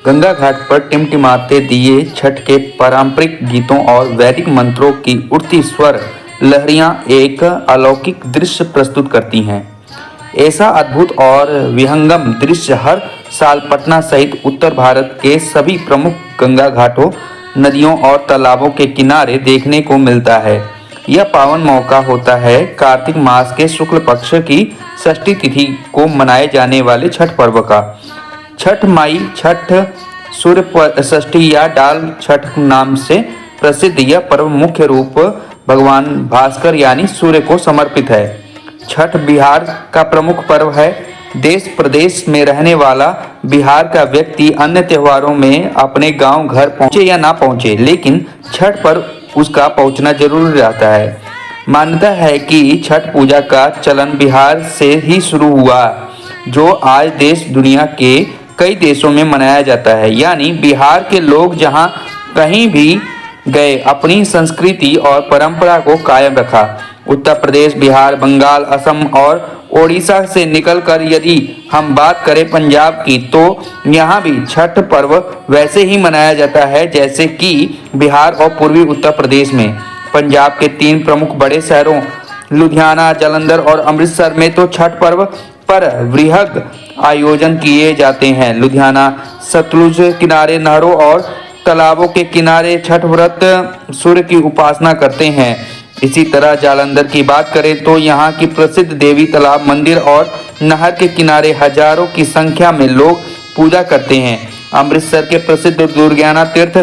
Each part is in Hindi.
गंगा घाट पर टिमटिमाते दिए छठ के पारंपरिक गीतों और वैदिक मंत्रों की उड़ती स्वर लहरियां एक अलौकिक दृश्य प्रस्तुत करती हैं। ऐसा अद्भुत और विहंगम दृश्य हर साल पटना सहित उत्तर भारत के सभी प्रमुख गंगा घाटों, नदियों और तालाबों के किनारे देखने को मिलता है। यह पावन मौका होता है कार्तिक मास के शुक्ल पक्ष की षष्ठी तिथि को मनाए जाने वाले छठ पर्व का। छठ माई छठ, सूर्य षष्ठी या डाल छठ नाम से प्रसिद्ध यह पर्व मुख्य रूप भगवान भास्कर यानी सूर्य को समर्पित है। छठ बिहार का प्रमुख पर्व है। देश प्रदेश में रहने वाला बिहार का व्यक्ति अन्य त्योहारों में अपने गांव घर पहुंचे या ना पहुंचे, लेकिन छठ पर उसका पहुंचना जरूरी रहता है। मान्यता है कि छठ पूजा का चलन बिहार से ही शुरू हुआ, जो आज देश दुनिया के कई देशों में मनाया जाता है। यानी बिहार के लोग जहां कहीं भी गए अपनी संस्कृति और परंपरा को कायम रखा। उत्तर प्रदेश, बिहार, बंगाल, असम और ओडिशा से निकलकर यदि हम बात करें पंजाब की, तो यहाँ भी छठ पर्व वैसे ही मनाया जाता है जैसे कि बिहार और पूर्वी उत्तर प्रदेश में। पंजाब के 3 प्रमुख बड़े शहरों लुधियाना, जालंधर और अमृतसर में तो छठ पर्व पर वृहद आयोजन किए जाते हैं। लुधियाना सतलुज किनारे नहरों और तालाबों के किनारे छठ व्रत सूर्य की उपासना करते हैं। इसी तरह जालंधर की बात करें तो यहाँ की प्रसिद्ध देवी तालाब, मंदिर और नहर के किनारे हजारों की संख्या में लोग पूजा करते हैं। अमृतसर के प्रसिद्ध दुर्गियाना तीर्थ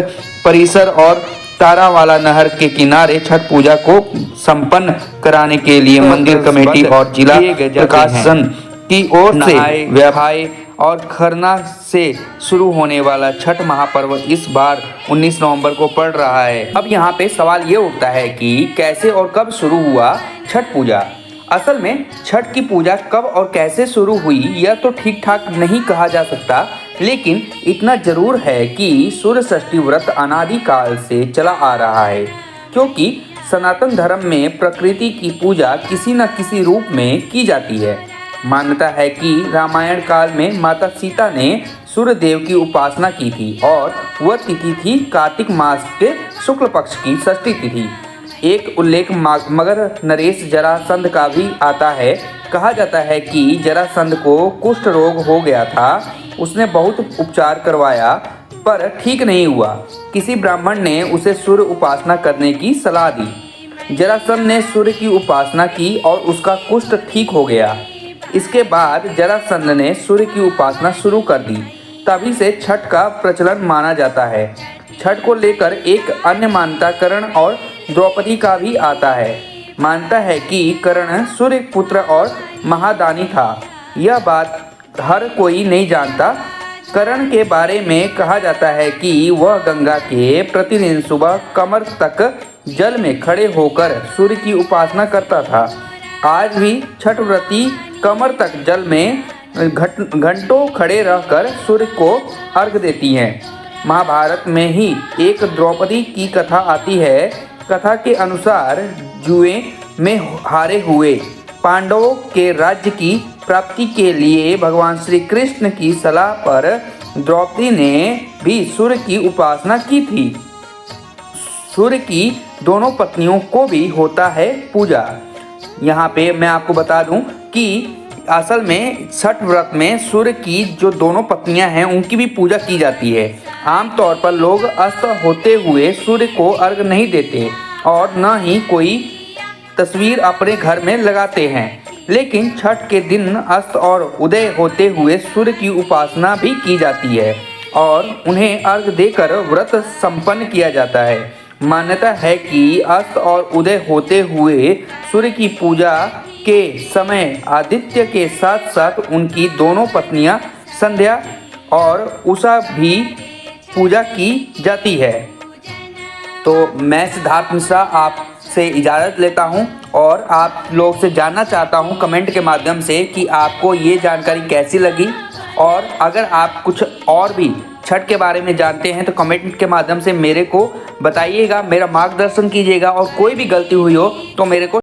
परिसर और तारावाला नहर के किनारे छठ पूजा को संपन्न कराने के लिए मंदिर कमेटी और जिला प्रशासन की ओर से व्यवसाय और खरना से शुरू होने वाला छठ महापर्व इस बार 19 नवंबर को पड़ रहा है। अब यहाँ पे सवाल ये उठता है कि कैसे और कब शुरू हुआ छठ पूजा। असल में छठ की पूजा कब और कैसे शुरू हुई यह तो ठीक ठाक नहीं कहा जा सकता, लेकिन इतना जरूर है कि सूर्य षष्ठी व्रत अनादिकाल से चला आ रहा है, क्योंकि सनातन धर्म में प्रकृति की पूजा किसी न किसी रूप में की जाती है। मान्यता है कि रामायण काल में माता सीता ने सूर्य देव की उपासना की थी और वह तिथि थी कार्तिक मास के शुक्ल पक्ष की षष्ठी तिथि। एक उल्लेख मगर नरेश जरासंध का भी आता है। कहा जाता है कि जरासंध को कुष्ठ रोग हो गया था। उसने बहुत उपचार करवाया पर ठीक नहीं हुआ। किसी ब्राह्मण ने उसे सूर्य उपासना करने की सलाह दी। जरासंध ने सूर्य की उपासना की और उसका कुष्ठ ठीक हो गया। इसके बाद जरासंध ने सूर्य की उपासना शुरू कर दी। तभी से छठ का प्रचलन माना जाता है। छठ को लेकर एक अन्य मान्यता कर्ण और द्रौपदी का भी आता है। मानता है कि कर्ण सूर्य पुत्र और महादानी था। यह बात हर कोई नहीं जानता। कर्ण के बारे में कहा जाता है कि वह गंगा के प्रतिदिन सुबह कमर तक जल में खड़े होकर सूर्य की उपासना करता था। आज भी छठ व्रती कमर तक जल में घंटों खड़े रहकर सूर्य को अर्घ्य देती हैं। महाभारत में ही एक द्रौपदी की कथा आती है। कथा के अनुसार जुए में हारे हुए पांडवों के राज्य की प्राप्ति के लिए भगवान श्री कृष्ण की सलाह पर द्रौपदी ने भी सूर्य की उपासना की थी। सूर्य की दोनों पत्नियों को भी होता है पूजा। यहाँ पे मैं आपको बता दूं कि असल में छठ व्रत में सूर्य की जो दोनों पत्नियां हैं उनकी भी पूजा की जाती है। आमतौर पर लोग अस्त होते हुए सूर्य को अर्घ नहीं देते और न ही कोई तस्वीर अपने घर में लगाते हैं, लेकिन छठ के दिन अस्त और उदय होते हुए सूर्य की उपासना भी की जाती है और उन्हें अर्घ देकर व्रत संपन्न किया जाता है। मान्यता है कि अस्त और उदय होते हुए सूर्य की पूजा के समय आदित्य के साथ साथ उनकी दोनों पत्नियां संध्या और उषा भी पूजा की जाती है। तो मैं सिद्धार्थ मिश्रा आपसे इजाज़त लेता हूं और आप लोग से जानना चाहता हूं कमेंट के माध्यम से कि आपको ये जानकारी कैसी लगी, और अगर आप कुछ और भी छठ के बारे में जानते हैं तो कमेंट के माध्यम से मेरे को बताइएगा, मेरा मार्गदर्शन कीजिएगा, और कोई भी गलती हुई हो तो मेरे को